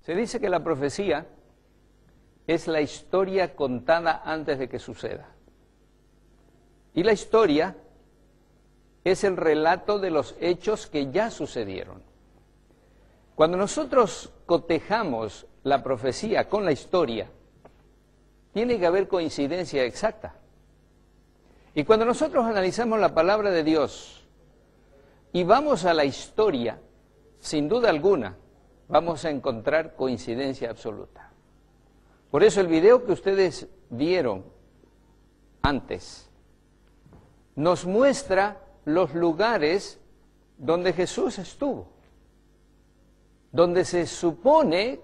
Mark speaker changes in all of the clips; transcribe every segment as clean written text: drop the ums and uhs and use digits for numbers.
Speaker 1: Se dice que la profecía es la historia contada antes de que suceda. Y la historia es el relato de los hechos que ya sucedieron. Cuando nosotros cotejamos la profecía con la historia, tiene que haber coincidencia exacta. Y cuando nosotros analizamos la palabra de Dios y vamos a la historia, sin duda alguna, vamos a encontrar coincidencia absoluta. Por eso el video que ustedes vieron antes nos muestra los lugares donde Jesús estuvo, donde se supone,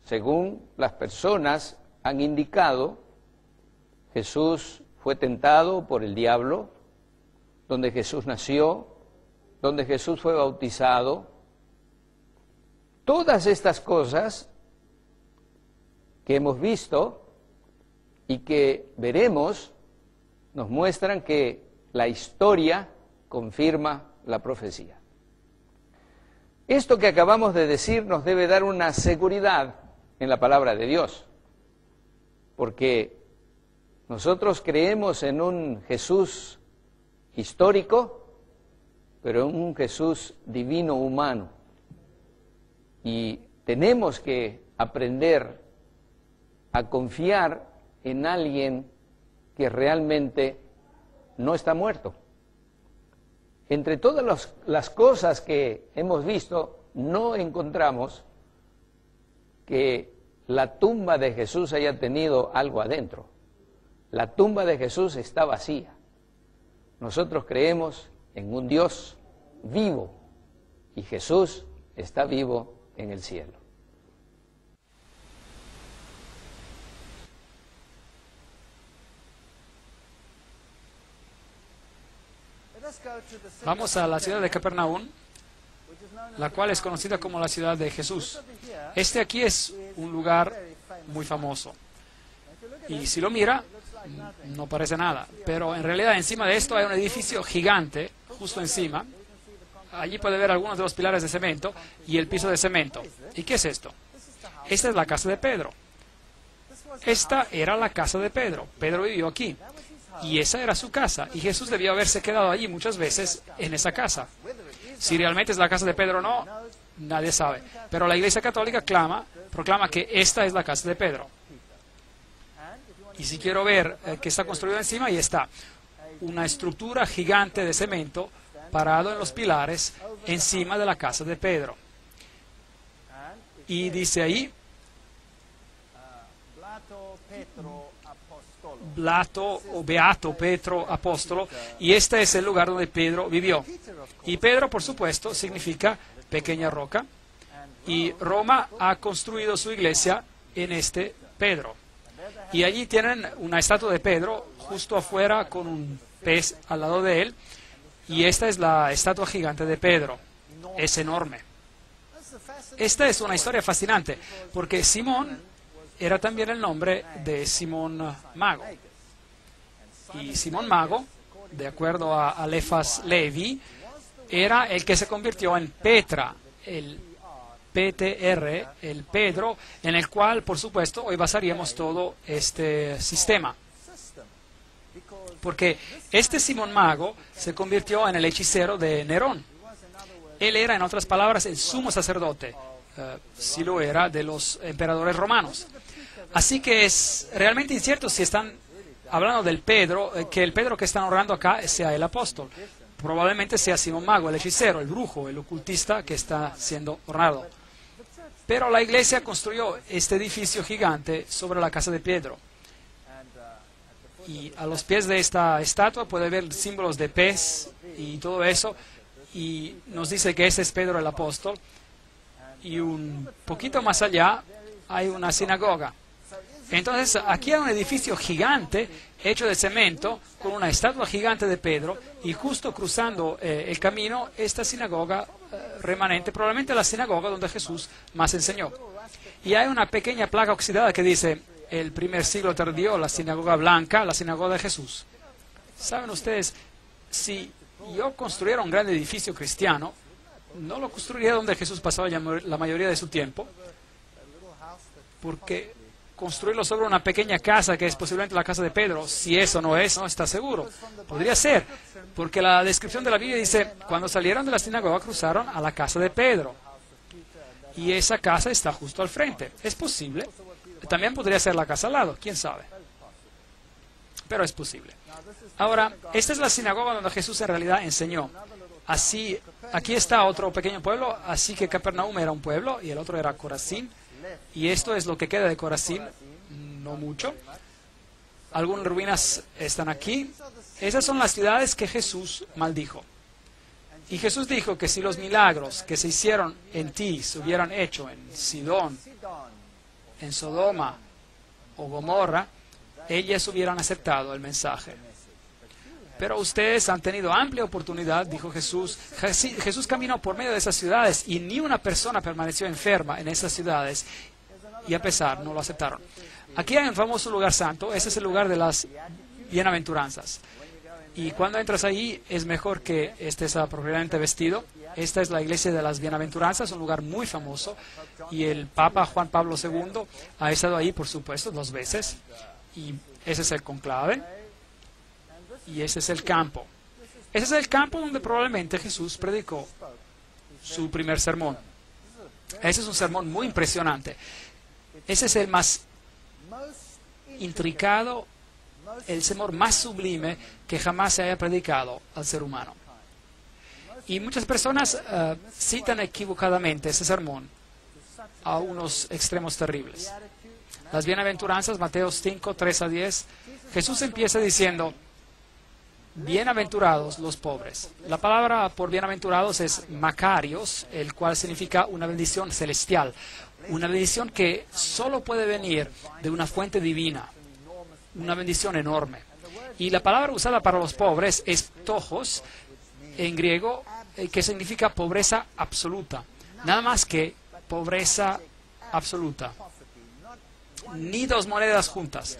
Speaker 1: según las personas han indicado, Jesús fue tentado por el diablo, donde Jesús nació, donde Jesús fue bautizado. Todas estas cosas que hemos visto y que veremos nos muestran que la historia confirma la profecía. Esto que acabamos de decir nos debe dar una seguridad en la palabra de Dios, porque nosotros creemos en un Jesús histórico, pero en un Jesús divino humano. Y tenemos que aprender a confiar en alguien que realmente no está muerto. Entre todas las cosas que hemos visto, no encontramos que la tumba de Jesús haya tenido algo adentro. La tumba de Jesús está vacía. Nosotros creemos en un Dios vivo y Jesús está vivo en el cielo.
Speaker 2: Vamos a la ciudad de Capernaum, la cual es conocida como la ciudad de Jesús. Este aquí es un lugar muy famoso. Y si lo mira, no parece nada. Pero en realidad encima de esto hay un edificio gigante, justo encima. Allí puede ver algunos de los pilares de cemento y el piso de cemento. ¿Y qué es esto? Esta es la casa de Pedro. Esta era la casa de Pedro. Pedro vivió aquí. Y esa era su casa. Y Jesús debió haberse quedado allí muchas veces en esa casa. Si realmente es la casa de Pedro o no, nadie sabe. Pero la Iglesia Católica proclama que esta es la casa de Pedro. Y si quiero ver que está construido encima, ahí está. Una estructura gigante de cemento parado en los pilares encima de la casa de Pedro. Y dice ahí, Beato Petro Apóstolo, y este es el lugar donde Pedro vivió. Y Pedro, por supuesto, significa pequeña roca, y Roma ha construido su iglesia en este Pedro. Y allí tienen una estatua de Pedro justo afuera con un pez al lado de él. Y esta es la estatua gigante de Pedro. Es enorme. Esta es una historia fascinante, porque Simón era también el nombre de Simón Mago. Y Simón Mago, de acuerdo a Eliphas Levi, era el que se convirtió en Petra, el PTR, el Pedro, en el cual, por supuesto, hoy basaríamos todo este sistema. Porque este Simón Mago se convirtió en el hechicero de Nerón. Él era, en otras palabras, el sumo sacerdote, si lo era, de los emperadores romanos. Así que es realmente incierto si están hablando del Pedro, que el Pedro que están honrando acá sea el apóstol. Probablemente sea Simón Mago, el hechicero, el brujo, el ocultista que está siendo honrado. Pero la iglesia construyó este edificio gigante sobre la casa de Pedro. Y a los pies de esta estatua puede ver símbolos de pez y todo eso. Y nos dice que ese es Pedro el apóstol. Y un poquito más allá hay una sinagoga. Entonces aquí hay un edificio gigante hecho de cemento con una estatua gigante de Pedro, y justo cruzando el camino esta sinagoga remanente, probablemente la sinagoga donde Jesús más enseñó. Y hay una pequeña placa oxidada que dice: el primer siglo tardío, la sinagoga blanca, la sinagoga de Jesús. ¿Saben ustedes? Si yo construyera un gran edificio cristiano, no lo construiría donde Jesús pasaba la mayoría de su tiempo, porque construirlo sobre una pequeña casa que es posiblemente la casa de Pedro, si eso no es, no está seguro. Podría ser, porque la descripción de la Biblia dice: cuando salieron de la sinagoga cruzaron a la casa de Pedro. Y esa casa está justo al frente. Es posible. También podría ser la casa al lado, quién sabe. Pero es posible. Ahora, esta es la sinagoga donde Jesús en realidad enseñó. Así, aquí está otro pequeño pueblo, así que Capernaum era un pueblo y el otro era Corazín. Y esto es lo que queda de Corazín, no mucho. Algunas ruinas están aquí. Esas son las ciudades que Jesús maldijo. Y Jesús dijo que si los milagros que se hicieron en ti se hubieran hecho en Sidón, en Sodoma o Gomorra, ellas hubieran aceptado el mensaje. Pero ustedes han tenido amplia oportunidad, dijo Jesús. Jesús caminó por medio de esas ciudades y ni una persona permaneció enferma en esas ciudades, y a pesar no lo aceptaron. Aquí hay un famoso lugar santo. Ese es el lugar de las bienaventuranzas. Y cuando entras ahí es mejor que estés apropiadamente vestido. Esta es la iglesia de las bienaventuranzas, un lugar muy famoso. Y el Papa Juan Pablo II ha estado ahí, por supuesto, 2 veces. Y ese es el conclave. Y ese es el campo. Ese es el campo donde probablemente Jesús predicó su primer sermón. Ese es un sermón muy impresionante. Ese es el más intricado, el sermón más sublime que jamás se haya predicado al ser humano. Y muchas personas citan equivocadamente ese sermón a unos extremos terribles. Las bienaventuranzas, Mateo 5, 3 a 10, Jesús empieza diciendo: bienaventurados los pobres. La palabra por bienaventurados es makarios, el cual significa una bendición celestial, una bendición que solo puede venir de una fuente divina, una bendición enorme. Y la palabra usada para los pobres es ptojos, en griego, que significa pobreza absoluta. Nada más que pobreza absoluta. Ni 2 monedas juntas.